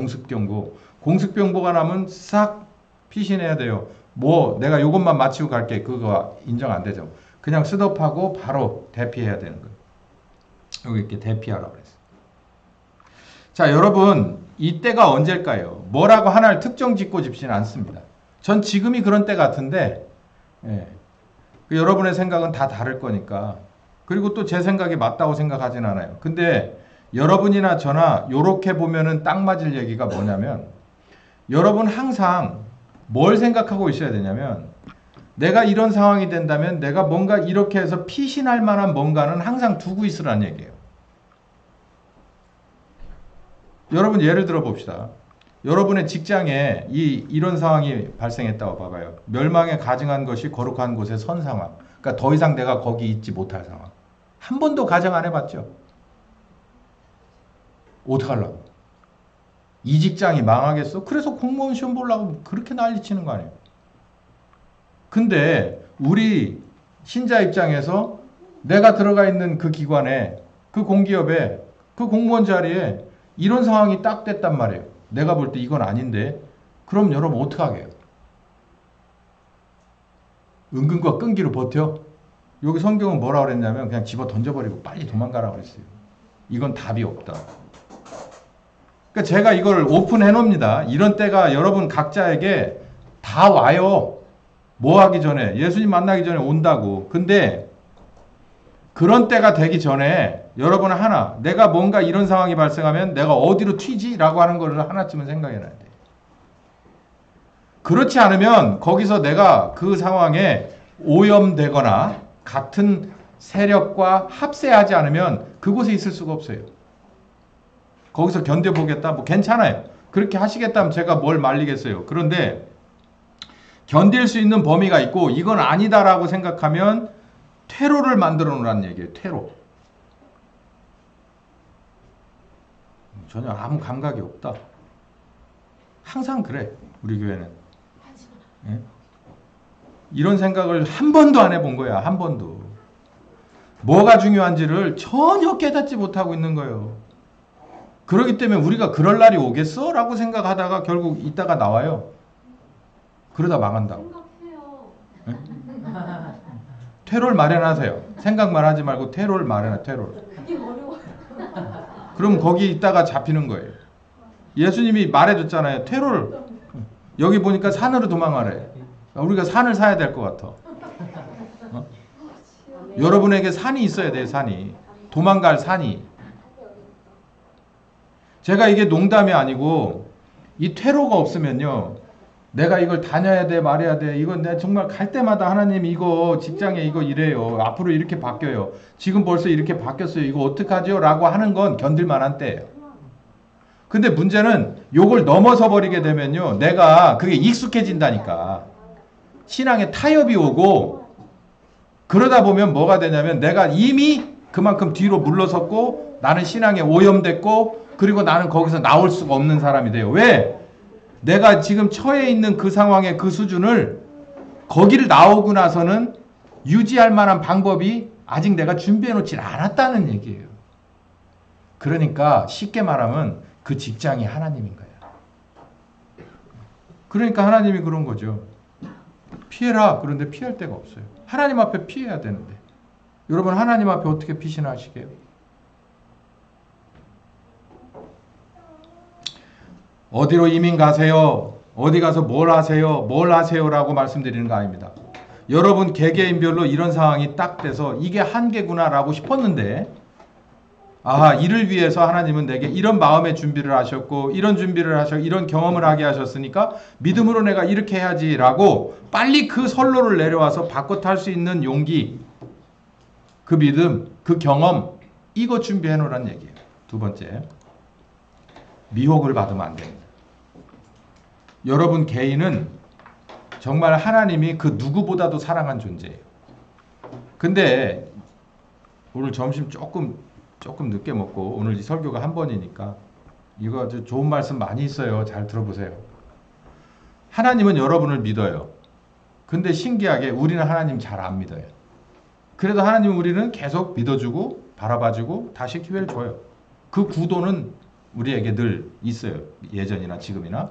공습경보가 나면 싹 피신해야 돼요. 뭐 내가 이것만 마치고 갈게. 그거 인정 안 되죠. 그냥 스톱하고 바로 대피해야 되는 거예요. 여기 이렇게 대피하라고 그랬어요. 자, 여러분 이때가 언제일까요? 뭐라고 하나를 특정 짓고 짚지는 않습니다. 전 지금이 그런 때 같은데 여러분의 생각은 다 다를 거니까 그리고 또 제 생각이 맞다고 생각하진 않아요. 근데 여러분이나 저나 요렇게 보면은 딱 맞을 얘기가 뭐냐면 여러분 항상 뭘 생각하고 있어야 되냐면 내가 이런 상황이 된다면 내가 뭔가 이렇게 해서 피신할 만한 뭔가는 항상 두고 있으라는 얘기예요. 여러분 예를 들어 봅시다. 여러분의 직장에 이런 상황이 발생했다고 봐봐요. 멸망에 가증한 것이 거룩한 곳에 선 상황. 그러니까 더 이상 내가 거기 있지 못할 상황. 한 번도 가정 안 해봤죠? 어떡하려고? 이 직장이 망하겠어? 그래서 공무원 시험 보려고 그렇게 난리치는 거 아니에요? 근데 우리 신자 입장에서 내가 들어가 있는 그 기관에 그 공기업에 그 공무원 자리에 이런 상황이 딱 됐단 말이에요. 내가 볼 때 이건 아닌데 그럼 여러분 어떡하게요? 은근과 끈기로 버텨? 여기 성경은 뭐라 그랬냐면 그냥 집어 던져버리고 빨리 도망가라고 그랬어요. 이건 답이 없다. 그러니까 제가 이걸 오픈해 놓습니다. 이런 때가 여러분 각자에게 다 와요. 뭐 하기 전에, 예수님 만나기 전에 온다고. 근데 그런 때가 되기 전에 여러분은 하나, 내가 뭔가 이런 상황이 발생하면 내가 어디로 튀지? 라고 하는 걸 하나쯤은 생각해 놔야 돼. 그렇지 않으면 거기서 내가 그 상황에 오염되거나 같은 세력과 합세하지 않으면 그곳에 있을 수가 없어요. 거기서 견뎌보겠다? 뭐 괜찮아요. 그렇게 하시겠다면 제가 뭘 말리겠어요. 그런데 견딜 수 있는 범위가 있고 이건 아니다라고 생각하면 퇴로를 만들어 놓으라는 얘기예요. 퇴로. 전혀 아무 감각이 없다. 항상 그래. 우리 교회는. 예? 이런 생각을 한 번도 안 해본 거야. 한 번도. 뭐가 중요한지를 전혀 깨닫지 못하고 있는 거예요. 그렇기 때문에 우리가 그럴 날이 오겠어? 라고 생각하다가 결국 이따가 나와요. 그러다 망한다고. 예? 퇴로를 마련하세요. 생각만 하지 말고 퇴로를 마련해. 퇴로를. 그럼 거기 있다가 잡히는 거예요. 예수님이 말해줬잖아요. 퇴로를. 여기 보니까 산으로 도망가래. 우리가 산을 사야 될 것 같아. 어? 여러분에게 산이 있어야 돼요. 산이. 도망갈 산이. 제가 이게 농담이 아니고 이 퇴로가 없으면요. 내가 이걸 다녀야 돼 말해야 돼. 이건 내가 정말 갈 때마다 하나님 이거 직장에 이거 이래요. 앞으로 이렇게 바뀌어요. 지금 벌써 이렇게 바뀌었어요. 이거 어떡하죠? 라고 하는 건 견딜 만한 때예요. 근데 문제는 요걸 넘어서 버리게 되면요. 내가 그게 익숙해진다니까. 신앙에 타협이 오고 그러다 보면 뭐가 되냐면 내가 이미 그만큼 뒤로 물러섰고 나는 신앙에 오염됐고 그리고 나는 거기서 나올 수가 없는 사람이 돼요. 왜? 내가 지금 처해 있는 그 상황의 그 수준을 거기를 나오고 나서는 유지할 만한 방법이 아직 내가 준비해 놓질 않았다는 얘기예요. 그러니까 쉽게 말하면 그 직장이 하나님인 거야. 그러니까 하나님이 그런 거죠. 피해라. 그런데 피할 데가 없어요. 하나님 앞에 피해야 되는데. 여러분 하나님 앞에 어떻게 피신하시게요? 어디로 이민 가세요? 어디 가서 뭘 하세요? 뭘 하세요? 라고 말씀드리는 거 아닙니다. 여러분 개개인별로 이런 상황이 딱 돼서 이게 한계구나 라고 싶었는데 아하, 이를 위해서 하나님은 내게 이런 마음의 준비를 하셨고 이런 준비를 하셔 이런 경험을 하게 하셨으니까 믿음으로 내가 이렇게 해야지 라고 빨리 그 선로를 내려와서 바꿔 탈 수 있는 용기, 그 믿음, 그 경험, 이거 준비해 놓으라는 얘기예요. 두 번째, 미혹을 받으면 안 됩니다. 여러분 개인은 정말 하나님이 그 누구보다도 사랑한 존재예요. 근데 오늘 점심 조금 늦게 먹고 오늘 이 설교가 한 번이니까 이거 아주 좋은 말씀 많이 있어요. 잘 들어보세요. 하나님은 여러분을 믿어요. 근데 신기하게 우리는 하나님 잘 안 믿어요. 그래도 하나님은 우리는 계속 믿어주고 바라봐주고 다시 기회를 줘요. 그 구도는 우리에게 늘 있어요. 예전이나 지금이나.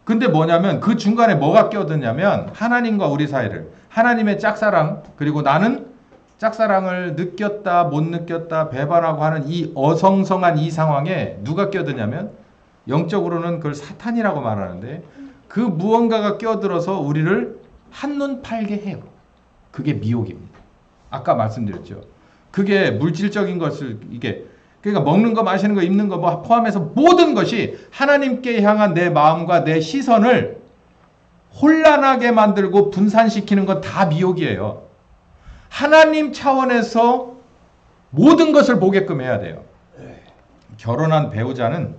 근데 뭐냐면 그 중간에 뭐가 끼어드냐면 하나님과 우리 사이를, 하나님의 짝사랑, 그리고 나는 짝사랑을 느꼈다 못 느꼈다 배반하고 하는 이 어성성한 이 상황에 누가 끼어드냐면 영적으로는 그걸 사탄이라고 말하는데 그 무언가가 끼어들어서 우리를 한눈 팔게 해요. 그게 미혹입니다. 아까 말씀드렸죠. 그게 물질적인 것을 이게 그러니까 먹는 거 마시는 거 입는 거 뭐 포함해서 모든 것이 하나님께 향한 내 마음과 내 시선을 혼란하게 만들고 분산시키는 건 다 미혹이에요. 하나님 차원에서 모든 것을 보게끔 해야 돼요. 결혼한 배우자는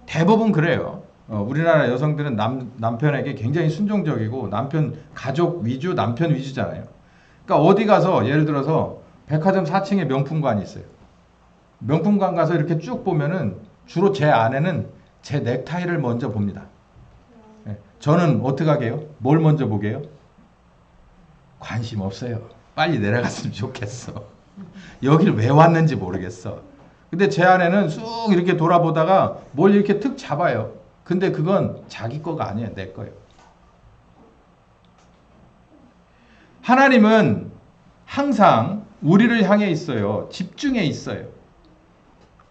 대부분 그래요. 우리나라 여성들은 남편에게 굉장히 순종적이고 남편 가족 위주, 남편 위주잖아요. 그러니까 어디 가서 예를 들어서 백화점 4층에 명품관이 있어요. 명품관 가서 이렇게 쭉 보면은 주로 제 아내는 제 넥타이를 먼저 봅니다. 저는 어떻게 하게요? 뭘 먼저 보게요? 관심 없어요. 빨리 내려갔으면 좋겠어. 여기를 왜 왔는지 모르겠어. 근데 제 아내는 쑥 이렇게 돌아보다가 뭘 이렇게 툭 잡아요. 근데 그건 자기 거가 아니에요. 내 거예요. 하나님은 항상 우리를 향해 있어요. 집중해 있어요.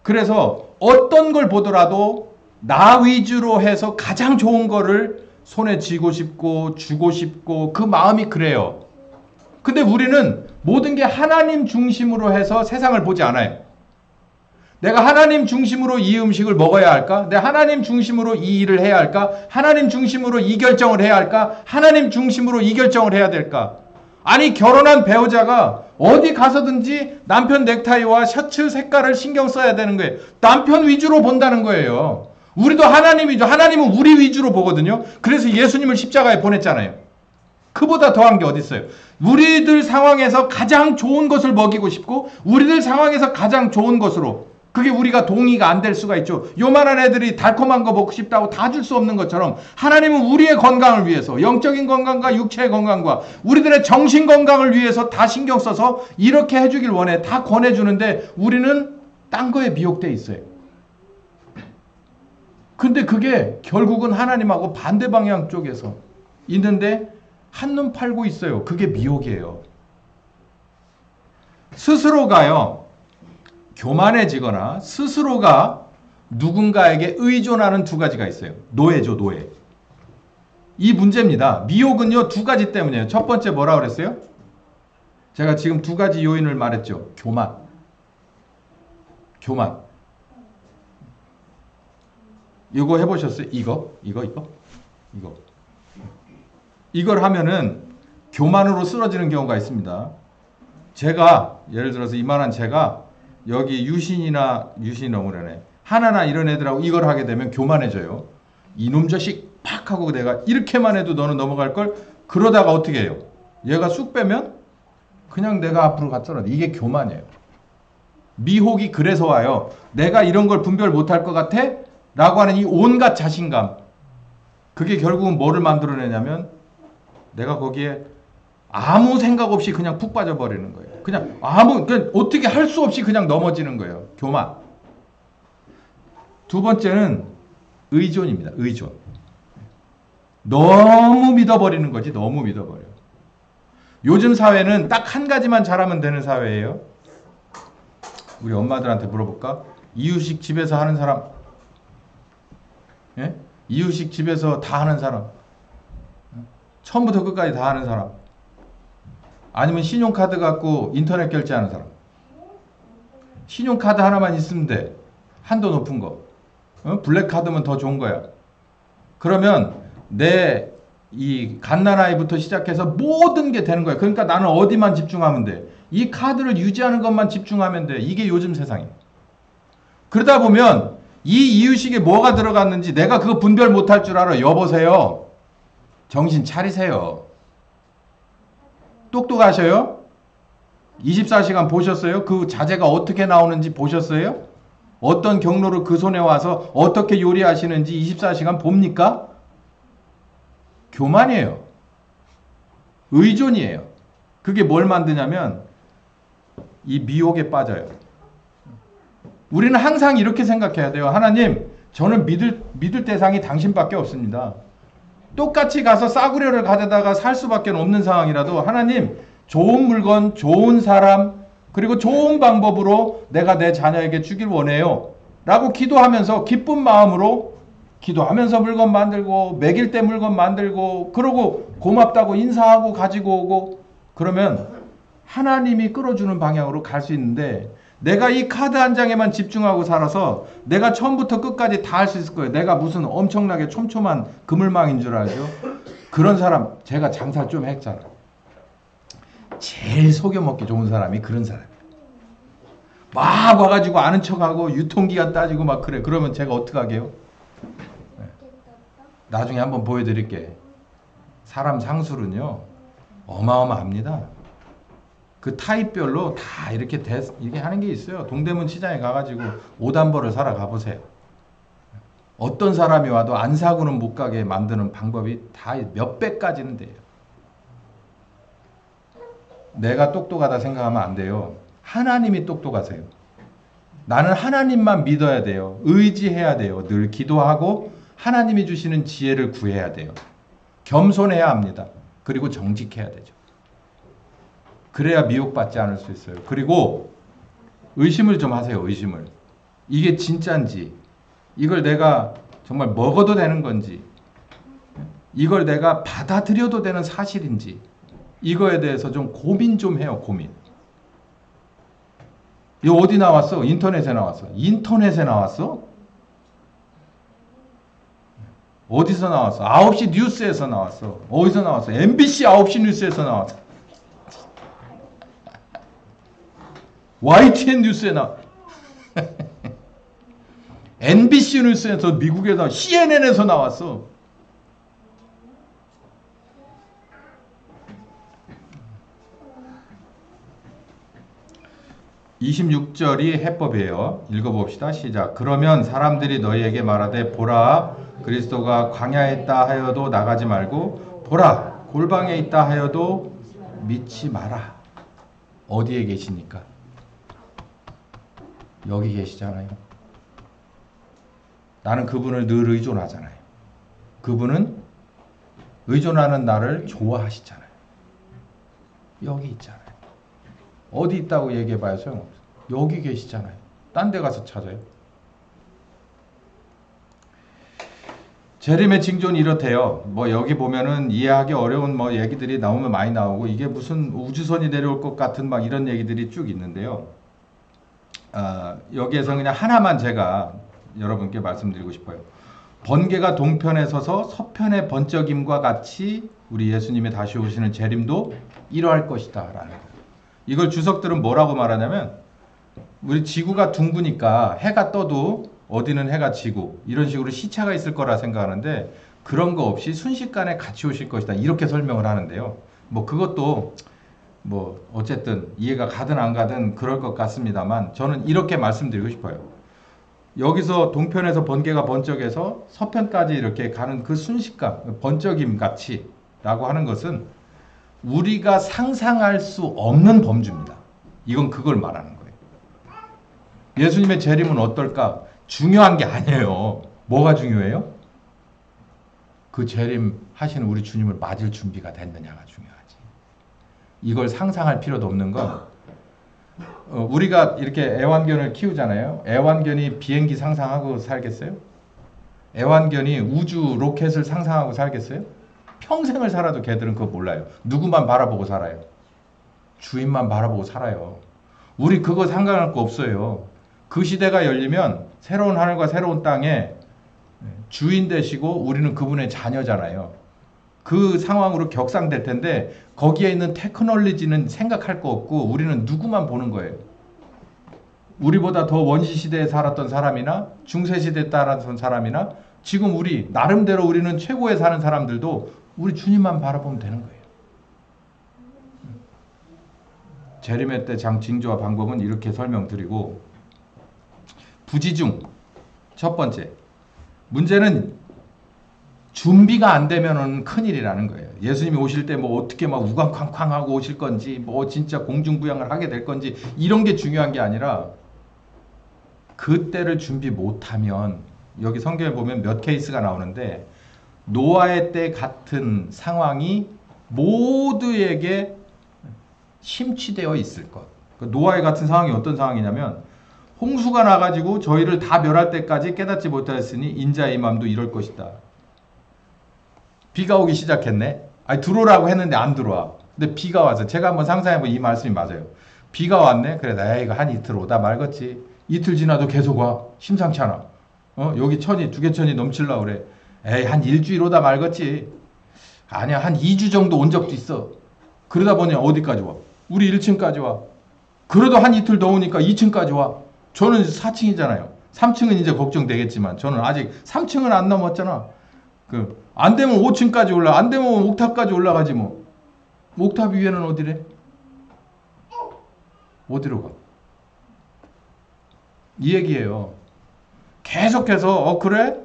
그래서 어떤 걸 보더라도 나 위주로 해서 가장 좋은 거를 손에 쥐고 싶고 주고 싶고 그 마음이 그래요. 근데 우리는 모든 게 하나님 중심으로 해서 세상을 보지 않아요. 내가 하나님 중심으로 이 음식을 먹어야 할까? 내가 하나님 중심으로 이 일을 해야 할까? 하나님 중심으로 이 결정을 해야 할까? 하나님 중심으로 이 결정을 해야 될까? 아니 결혼한 배우자가 어디 가서든지 남편 넥타이와 셔츠 색깔을 신경 써야 되는 거예요. 남편 위주로 본다는 거예요. 우리도 하나님 위주, 하나님은 우리 위주로 보거든요. 그래서 예수님을 십자가에 보냈잖아요. 그보다 더한 게 어디 있어요? 우리들 상황에서 가장 좋은 것을 먹이고 싶고 우리들 상황에서 가장 좋은 것으로, 그게 우리가 동의가 안 될 수가 있죠. 요만한 애들이 달콤한 거 먹고 싶다고 다 줄 수 없는 것처럼 하나님은 우리의 건강을 위해서, 영적인 건강과 육체의 건강과 우리들의 정신 건강을 위해서 다 신경 써서 이렇게 해주길 원해. 다 권해주는데 우리는 딴 거에 미혹돼 있어요. 근데 그게 결국은 하나님하고 반대 방향 쪽에서 있는데 한눈 팔고 있어요. 그게 미혹이에요. 스스로가요, 교만해지거나 스스로가 누군가에게 의존하는 두 가지가 있어요. 노예죠, 노예. 이 문제입니다. 미혹은요, 두 가지 때문이에요. 첫 번째 뭐라 그랬어요? 제가 지금 두 가지 요인을 말했죠. 교만. 교만. 이거 해보셨어요? 이거. 이걸 하면은 교만으로 쓰러지는 경우가 있습니다. 제가, 예를 들어서 이만한 제가 여기 유신이 너무러네. 하나나 이런 애들하고 이걸 하게 되면 교만해져요. 이놈 자식 팍 하고 내가 이렇게만 해도 너는 넘어갈 걸. 그러다가 어떻게 해요? 얘가 쑥 빼면 그냥 내가 앞으로 갔잖아. 이게 교만이에요. 미혹이 그래서 와요. 내가 이런 걸 분별 못할 것 같아? 라고 하는 이 온갖 자신감. 그게 결국은 뭐를 만들어내냐면 내가 거기에 아무 생각 없이 그냥 푹 빠져버리는 거예요. 그냥 어떻게 할 수 없이 그냥 넘어지는 거예요. 교만. 두 번째는 의존입니다. 의존. 너무 믿어버리는 거지. 너무 믿어버려. 요즘 사회는 딱 한 가지만 잘하면 되는 사회예요. 우리 엄마들한테 물어볼까? 이유식 집에서 하는 사람. 예? 이유식 집에서 다 하는 사람. 처음부터 끝까지 다 하는 사람. 아니면 신용카드 갖고 인터넷 결제하는 사람. 신용카드 하나만 있으면 돼. 한도 높은 거. 블랙카드면 더 좋은 거야. 그러면 내 이 갓난아이부터 시작해서 모든 게 되는 거야. 그러니까 나는 어디만 집중하면 돼. 이 카드를 유지하는 것만 집중하면 돼. 이게 요즘 세상이에요. 그러다 보면 이 이유식에 뭐가 들어갔는지 내가 그거 분별 못할 줄 알아. 여보세요. 정신 차리세요. 똑똑하셔요? 24시간 보셨어요? 그 자재가 어떻게 나오는지 보셨어요? 어떤 경로로 그 손에 와서 어떻게 요리하시는지 24시간 봅니까? 교만이에요. 의존이에요. 그게 뭘 만드냐면 이 미혹에 빠져요. 우리는 항상 이렇게 생각해야 돼요. 하나님, 저는 믿을 대상이 당신밖에 없습니다. 똑같이 가서 싸구려를 가져다가 살 수밖에 없는 상황이라도 하나님, 좋은 물건, 좋은 사람, 그리고 좋은 방법으로 내가 내 자녀에게 주길 원해요. 라고 기도하면서 기쁜 마음으로 기도하면서 물건 만들고 먹일 때 물건 만들고 그러고 고맙다고 인사하고 가지고 오고 그러면 하나님이 끌어주는 방향으로 갈 수 있는데 내가 이 카드 한 장에만 집중하고 살아서 내가 처음부터 끝까지 다 할 수 있을 거예요. 내가 무슨 엄청나게 촘촘한 그물망인 줄 알죠? 그런 사람, 제가 장사를 좀 했잖아. 제일 속여먹기 좋은 사람이 그런 사람이에요. 막 와가지고 아는 척하고 유통기한 따지고 막 그래. 그러면 제가 어떡하게요? 나중에 한번 보여드릴게. 사람 상술은요 어마어마합니다. 그 타입별로 다 이렇게 하는 게 있어요. 동대문 시장에 가가지고 오단벌을 사러 가보세요. 어떤 사람이 와도 안 사고는 못 가게 만드는 방법이 다 몇백 가지는 돼요. 내가 똑똑하다 생각하면 안 돼요. 하나님이 똑똑하세요. 나는 하나님만 믿어야 돼요. 의지해야 돼요. 늘 기도하고 하나님이 주시는 지혜를 구해야 돼요. 겸손해야 합니다. 그리고 정직해야 되죠. 그래야 미혹받지 않을 수 있어요. 그리고 의심을 좀 하세요. 의심을. 이게 진짜인지, 이걸 내가 정말 먹어도 되는 건지, 이걸 내가 받아들여도 되는 사실인지, 이거에 대해서 좀 고민 좀 해요. 고민. 이거 어디 나왔어? 인터넷에 나왔어. 인터넷에 나왔어? 어디서 나왔어? 9시 뉴스에서 나왔어. 어디서 나왔어? MBC 9시 뉴스에서 나왔어. YTN 뉴스에 나왔어. NBC 뉴스에서, 미국에서, CNN에서 나왔어. (26절이) 해법이에요. 읽어봅시다. 시작. 그러면 사람들이 너희에게 말하되 보라, 그리스도가 광야에 있다 하여도 나가지 말고, 보라, 골방에 있다 하여도 믿지 마라. 어디에 계시니까? 여기 계시잖아요. 나는 그분을 늘 의존하잖아요. 그분은 의존하는 나를 좋아하시잖아요. 여기 있잖아요. 어디 있다고 얘기해봐요. 소용없어요. 여기 계시잖아요. 딴 데 가서 찾아요. 재림의 징조는 이렇대요. 뭐 여기 보면은 이해하기 어려운 뭐 얘기들이 나오면 많이 나오고, 이게 무슨 우주선이 내려올 것 같은 막 이런 얘기들이 쭉 있는데요. 여기에서 그냥 하나만 제가 여러분께 말씀드리고 싶어요. 번개가 동편에 서서 서편의 번쩍임과 같이 우리 예수님의 다시 오시는 재림도 이러할 것이다 라는 거예요. 이걸 주석들은 뭐라고 말하냐면, 우리 지구가 둥그니까 해가 떠도 어디는 해가 지고 이런 식으로 시차가 있을 거라 생각하는데, 그런 거 없이 순식간에 같이 오실 것이다 이렇게 설명을 하는데요. 뭐 그것도 뭐 어쨌든 이해가 가든 안 가든 그럴 것 같습니다만, 저는 이렇게 말씀드리고 싶어요. 여기서 동편에서 번개가 번쩍해서 서편까지 이렇게 가는 그 순식간, 번쩍임 같이 라고 하는 것은 우리가 상상할 수 없는 범주입니다. 이건 그걸 말하는 거예요. 예수님의 재림은 어떨까? 중요한 게 아니에요. 뭐가 중요해요? 그 재림 하시는 우리 주님을 맞을 준비가 됐느냐가 중요하지. 이걸 상상할 필요도 없는 건, 우리가 이렇게 애완견을 키우잖아요. 애완견이 비행기 상상하고 살겠어요? 애완견이 우주 로켓을 상상하고 살겠어요? 평생을 살아도 걔들은 그거 몰라요. 누구만 바라보고 살아요? 주인만 바라보고 살아요. 우리 그거 상관할 거 없어요. 그 시대가 열리면 새로운 하늘과 새로운 땅에 주인 되시고 우리는 그분의 자녀잖아요. 그 상황으로 격상될 텐데, 거기에 있는 테크놀로지는 생각할 거 없고 우리는 누구만 보는 거예요. 우리보다 더 원시 시대에 살았던 사람이나 중세 시대에 살았던 사람이나 지금 우리 나름대로 우리는 최고에 사는 사람들도 우리 주님만 바라보면 되는 거예요. 재림의 때 징조와 방법은 이렇게 설명드리고, 부지중 첫 번째, 문제는 준비가 안 되면은 큰일이라는 거예요. 예수님이 오실 때 뭐 어떻게 막 우광쾅쾅하고 오실 건지, 뭐 진짜 공중부양을 하게 될 건지, 이런 게 중요한 게 아니라, 그때를 준비 못하면, 여기 성경에 보면 몇 케이스가 나오는데, 노아의 때 같은 상황이 모두에게 심취되어 있을 것. 노아의 같은 상황이 어떤 상황이냐면, 홍수가 나가지고 저희를 다 멸할 때까지 깨닫지 못하였으니 인자의 맘도 이럴 것이다. 비가 오기 시작했네. 아니 들어오라고 했는데 안 들어와. 근데 비가 와서, 제가 한번 상상해보면 이 말씀이 맞아요. 비가 왔네. 그래, 에이, 한 이틀 오다 말겠지. 이틀 지나도 계속 와. 심상치 않아. 여기 천이, 두개천이 넘칠라 그래. 에이, 한 일주일 오다 말겠지. 아니야, 한 2주 정도 온 적도 있어. 그러다 보니 어디까지 와? 우리 1층까지 와. 그래도 한 이틀 더 오니까 2층까지 와. 저는 4층이잖아요. 3층은 이제 걱정되겠지만 저는 아직 3층은 안 넘었잖아. 안 되면 5층까지 올라, 안 되면 옥탑까지 올라가지 뭐. 옥탑 위에는 어디래? 어디로 가? 이 얘기예요. 계속해서 그래?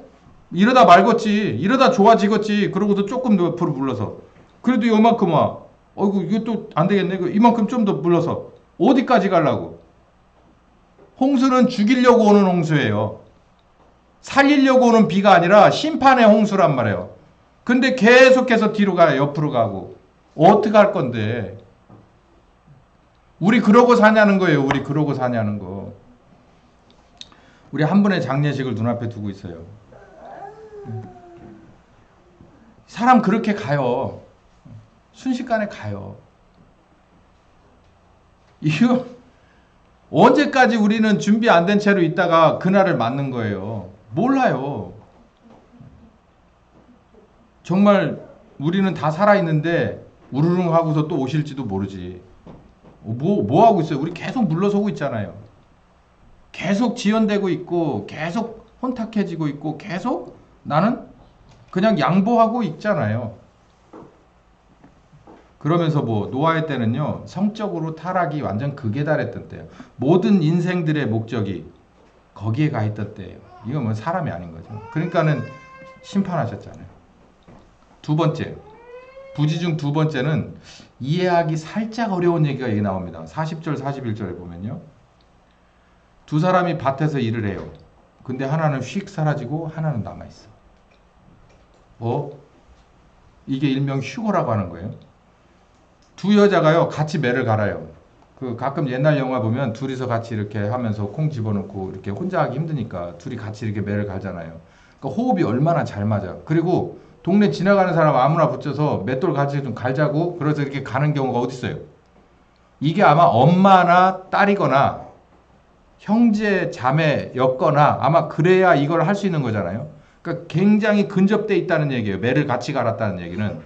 이러다 말겠지. 이러다 좋아지겠지. 그러고도 조금 더 옆으로 물러서. 그래도 이만큼 와. 이것도 안 되겠네. 이만큼 좀 더 물러서. 어디까지 가려고? 홍수는 죽이려고 오는 홍수예요. 살리려고 오는 비가 아니라 심판의 홍수란 말이에요. 근데 계속해서 뒤로 가요. 옆으로 가고. 어떻게 할 건데? 우리 그러고 사냐는 거예요. 우리 그러고 사냐는 거. 우리 한 분의 장례식을 눈앞에 두고 있어요. 사람 그렇게 가요. 순식간에 가요. 이거 언제까지 우리는 준비 안 된 채로 있다가 그날을 맞는 거예요. 몰라요. 정말 우리는 다 살아있는데 우르릉 하고서 또 오실지도 모르지. 뭐 하고 있어요? 우리 계속 물러서고 있잖아요. 계속 지연되고 있고 계속 혼탁해지고 있고 계속 나는 그냥 양보하고 있잖아요. 그러면서 노아의 때는요, 성적으로 타락이 완전 극에 달했던 때예요. 모든 인생들의 목적이 거기에 가 있던 때예요. 이건 뭐 사람이 아닌 거죠. 그러니까는 심판하셨잖아요. 두 번째, 부지 중 두 번째는 이해하기 살짝 어려운 얘기가 여기 나옵니다. 40절, 41절에 보면요. 두 사람이 밭에서 일을 해요. 근데 하나는 휙 사라지고 하나는 남아있어. 이게 일명 휴거라고 하는 거예요. 두 여자가요, 같이 매를 갈아요. 가끔 옛날 영화 보면 둘이서 같이 이렇게 하면서 콩 집어넣고 이렇게 혼자 하기 힘드니까 둘이 같이 이렇게 매를 갈잖아요. 그러니까 호흡이 얼마나 잘 맞아. 그리고 동네 지나가는 사람 아무나 붙여서 맷돌 같이 좀 갈자고 그래서 이렇게 가는 경우가 어디 있어요? 이게 아마 엄마나 딸이거나 형제 자매였거나 아마 그래야 이걸 할 수 있는 거잖아요. 그러니까 굉장히 근접돼 있다는 얘기예요. 매를 같이 갈았다는 얘기는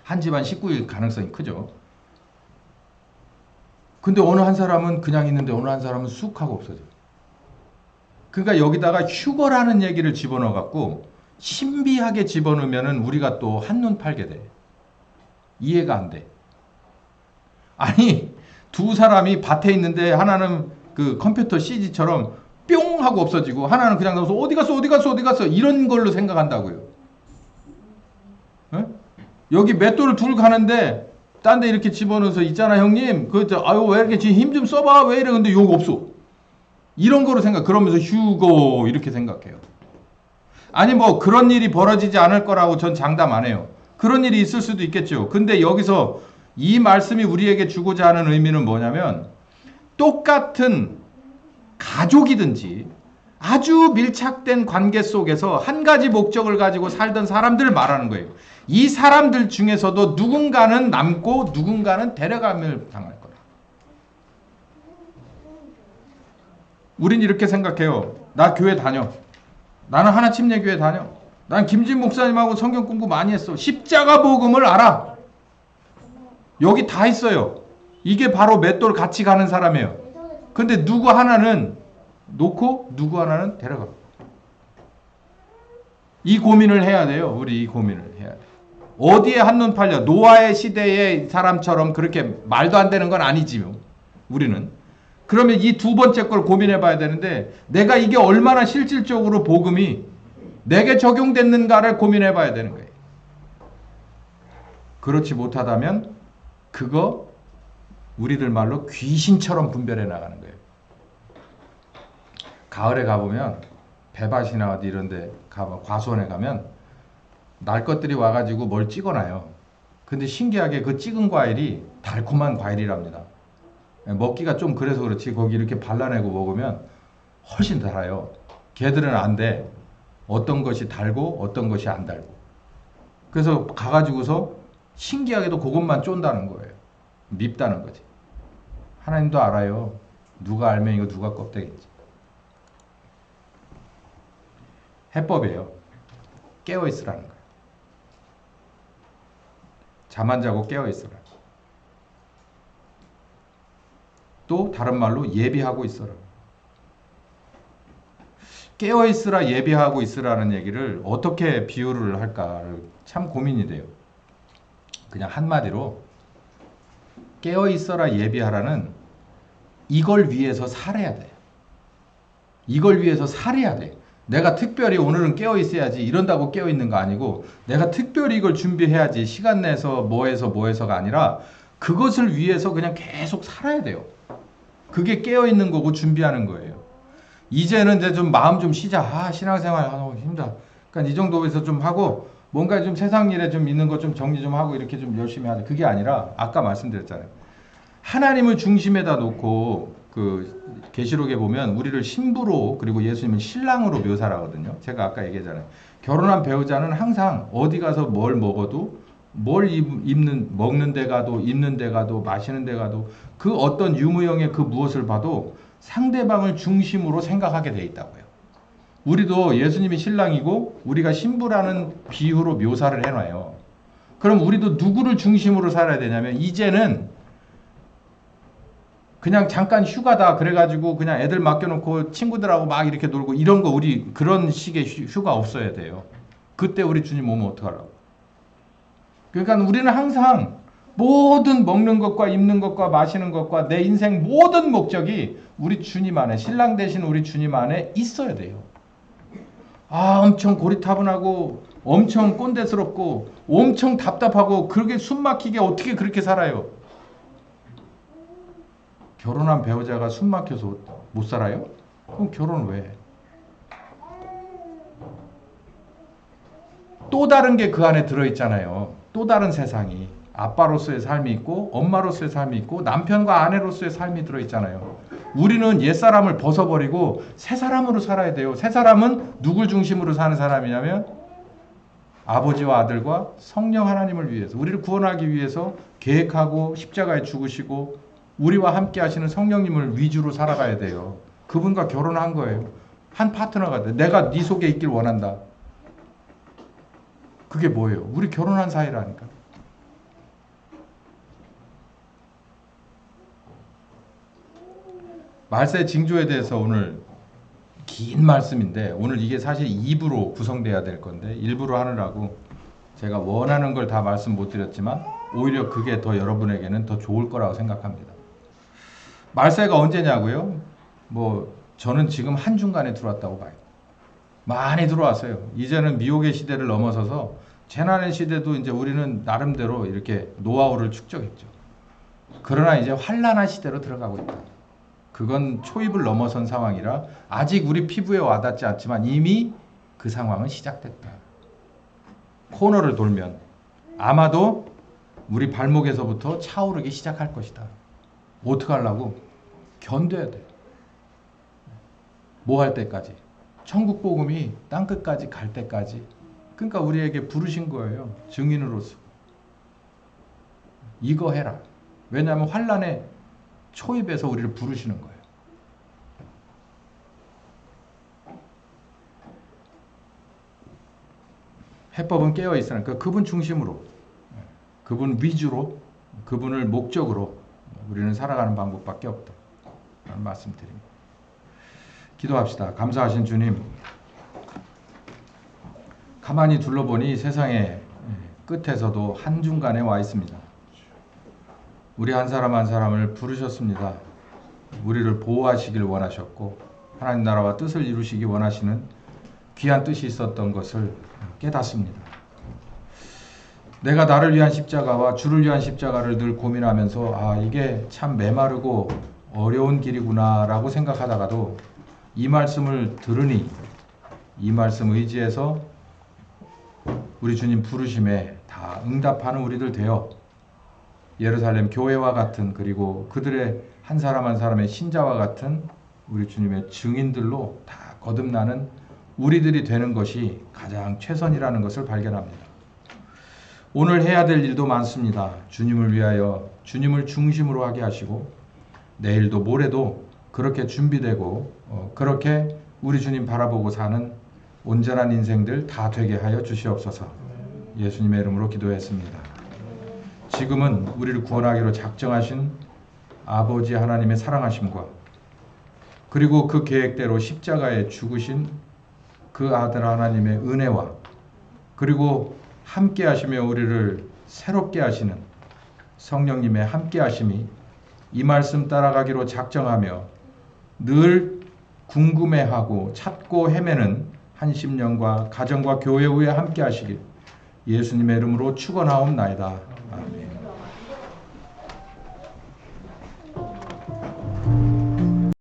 한 집안 식구일 가능성이 크죠. 근데 어느 한 사람은 그냥 있는데 어느 한 사람은 쑥 하고 없어져요. 그러니까 여기다가 휴거라는 얘기를 집어넣어 갖고 신비하게 집어넣으면은 우리가 또 한눈 팔게 돼. 이해가 안 돼. 아니, 두 사람이 밭에 있는데 하나는 그 컴퓨터 CG처럼 뿅 하고 없어지고 하나는 그냥 나와서 어디 갔어 이런 걸로 생각한다고요. 에? 여기 맷돌을 둘 가는데 딴 데 이렇게 집어넣어서 있잖아 형님 아유 왜 이렇게 힘 좀 써봐 왜 이래 근데 욕 없어. 이런 거로 그러면서 휴거 이렇게 생각해요. 아니 그런 일이 벌어지지 않을 거라고 전 장담 안 해요. 그런 일이 있을 수도 있겠죠. 근데 여기서 이 말씀이 우리에게 주고자 하는 의미는 뭐냐면 똑같은 가족이든지 아주 밀착된 관계 속에서 한 가지 목적을 가지고 살던 사람들을 말하는 거예요. 이 사람들 중에서도 누군가는 남고 누군가는 데려감을 당할 거라. 우린 이렇게 생각해요. 나 교회 다녀. 나는 하나침례교회 다녀. 난 김진 목사님하고 성경 공부 많이 했어. 십자가 복음을 알아. 여기 다 있어요. 이게 바로 맷돌 같이 가는 사람이에요. 근데 누구 하나는 놓고 누구 하나는 데려가. 이 고민을 해야 돼요. 우리 이 고민을 해야 돼. 어디에 한눈 팔려? 노아의 시대의 사람처럼 그렇게 말도 안 되는 건 아니지요. 우리는. 그러면 이 두 번째 걸 고민해 봐야 되는데 내가 이게 얼마나 실질적으로 복음이 내게 적용됐는가를 고민해 봐야 되는 거예요. 그렇지 못하다면 그거 우리들 말로 귀신처럼 분별해 나가는 거예요. 가을에 가보면 배밭이나 어디 이런 데 가면 과수원에 가면 날 것들이 와가지고 뭘 찍어놔요. 근데 신기하게 그 찍은 과일이 달콤한 과일이랍니다. 먹기가 좀 그래서 그렇지 거기 이렇게 발라내고 먹으면 훨씬 달아요. 걔들은 안 돼. 어떤 것이 달고 어떤 것이 안 달고. 그래서 가가지고서 신기하게도 그것만 쫀다는 거예요. 밉다는 거지. 하나님도 알아요. 누가 알면 이거 누가 껍데기인지. 해법이에요. 깨어있으라는 거예요. 잠 안 자고 깨어있으라. 또 다른 말로 예비하고 있어라. 깨어있으라 예비하고 있으라는 얘기를 어떻게 비유를 할까를 참 고민이 돼요. 그냥 한마디로 깨어있어라 예비하라는 이걸 위해서 살아야 돼. 이걸 위해서 살아야 돼. 내가 특별히 오늘은 깨어있어야지 이런다고 깨어있는 거 아니고 내가 특별히 이걸 준비해야지 시간 내서 뭐해서가 아니라 그것을 위해서 그냥 계속 살아야 돼요. 그게 깨어있는 거고 준비하는 거예요. 이제는 이제 좀 마음 좀 쉬자. 신앙생활 힘들다. 그러니까 이 정도에서 좀 하고 뭔가 좀 세상 일에 좀 있는 거 좀 정리 좀 하고 이렇게 좀 열심히 하자. 그게 아니라 아까 말씀드렸잖아요. 하나님을 중심에다 놓고 그 계시록에 보면 우리를 신부로 그리고 예수님은 신랑으로 묘사를 하거든요. 제가 아까 얘기했잖아요. 결혼한 배우자는 항상 어디 가서 뭘 먹어도 뭘 먹는 데 가도 입는 데 가도 마시는 데 가도 그 어떤 유무형의 그 무엇을 봐도 상대방을 중심으로 생각하게 돼 있다고요. 우리도 예수님이 신랑이고 우리가 신부라는 비유로 묘사를 해놔요. 그럼 우리도 누구를 중심으로 살아야 되냐면 이제는 그냥 잠깐 휴가다 그래가지고 그냥 애들 맡겨놓고 친구들하고 막 이렇게 놀고 이런 거 우리 그런 식의 휴가 없어야 돼요. 그때 우리 주님 오면 어떡하라고. 그러니까 우리는 항상 모든 먹는 것과 입는 것과 마시는 것과 내 인생 모든 목적이 우리 주님 안에 신랑 대신 우리 주님 안에 있어야 돼요. 엄청 고리타분하고 엄청 꼰대스럽고 엄청 답답하고 그렇게 숨막히게 어떻게 그렇게 살아요? 결혼한 배우자가 숨막혀서 못 살아요? 그럼 결혼을 왜 해? 또 다른 게 그 안에 들어있잖아요. 또 다른 세상이. 아빠로서의 삶이 있고 엄마로서의 삶이 있고 남편과 아내로서의 삶이 들어있잖아요. 우리는 옛사람을 벗어버리고 새 사람으로 살아야 돼요. 새 사람은 누굴 중심으로 사는 사람이냐면 아버지와 아들과 성령 하나님을 위해서 우리를 구원하기 위해서 계획하고 십자가에 죽으시고 우리와 함께 하시는 성령님을 위주로 살아가야 돼요. 그분과 결혼한 거예요. 한 파트너가 돼. 내가 네 속에 있길 원한다. 그게 뭐예요? 우리 결혼한 사이라니까. 말세 징조에 대해서 오늘 긴 말씀인데 오늘 이게 사실 2부로 구성돼야 될 건데 1부로 하느라고 제가 원하는 걸 다 말씀 못 드렸지만 오히려 그게 더 여러분에게는 더 좋을 거라고 생각합니다. 말세가 언제냐고요? 저는 지금 한중간에 들어왔다고 봐요. 많이 들어왔어요. 이제는 미혹의 시대를 넘어서서 재난의 시대도 이제 우리는 나름대로 이렇게 노하우를 축적했죠. 그러나 이제 환란한 시대로 들어가고 있다. 그건 초입을 넘어선 상황이라 아직 우리 피부에 와닿지 않지만 이미 그 상황은 시작됐다. 코너를 돌면 아마도 우리 발목에서부터 차오르기 시작할 것이다. 어떻게 하려고? 견뎌야 돼. 뭐 할 때까지? 천국 복음이 땅끝까지 갈 때까지. 그러니까 우리에게 부르신 거예요. 증인으로서. 이거 해라. 왜냐하면 환란의 초입에서 우리를 부르시는 거예요. 해법은 깨어 있으니까 그분 중심으로, 그분 위주로, 그분을 목적으로 우리는 살아가는 방법밖에 없다. 라는 말씀드립니다. 기도합시다. 감사하신 주님, 가만히 둘러보니 세상의 끝에서도 한중간에 와 있습니다. 우리 한 사람 한 사람을 부르셨습니다. 우리를 보호하시길 원하셨고 하나님 나라와 뜻을 이루시기 원하시는 귀한 뜻이 있었던 것을 깨닫습니다. 내가 나를 위한 십자가와 주를 위한 십자가를 늘 고민하면서 이게 참 메마르고 어려운 길이구나 라고 생각하다가도 이 말씀을 들으니 이 말씀 의지해서 우리 주님 부르심에 다 응답하는 우리들 되어 예루살렘 교회와 같은 그리고 그들의 한 사람 한 사람의 신자와 같은 우리 주님의 증인들로 다 거듭나는 우리들이 되는 것이 가장 최선이라는 것을 발견합니다. 오늘 해야 될 일도 많습니다. 주님을 위하여 주님을 중심으로 하게 하시고 내일도 모레도 그렇게 준비되고 그렇게 우리 주님 바라보고 사는 온전한 인생들 다 되게 하여 주시옵소서. 예수님의 이름으로 기도했습니다. 지금은 우리를 구원하기로 작정하신 아버지 하나님의 사랑하심과 그리고 그 계획대로 십자가에 죽으신 그 아들 하나님의 은혜와 그리고 함께 하시며 우리를 새롭게 하시는 성령님의 함께 하심이 이 말씀 따라가기로 작정하며 늘 궁금해하고 찾고 헤매는 한심령과 가정과 교회 후에 함께 하시길 예수님의 이름으로 축원하옵나이다. 아멘.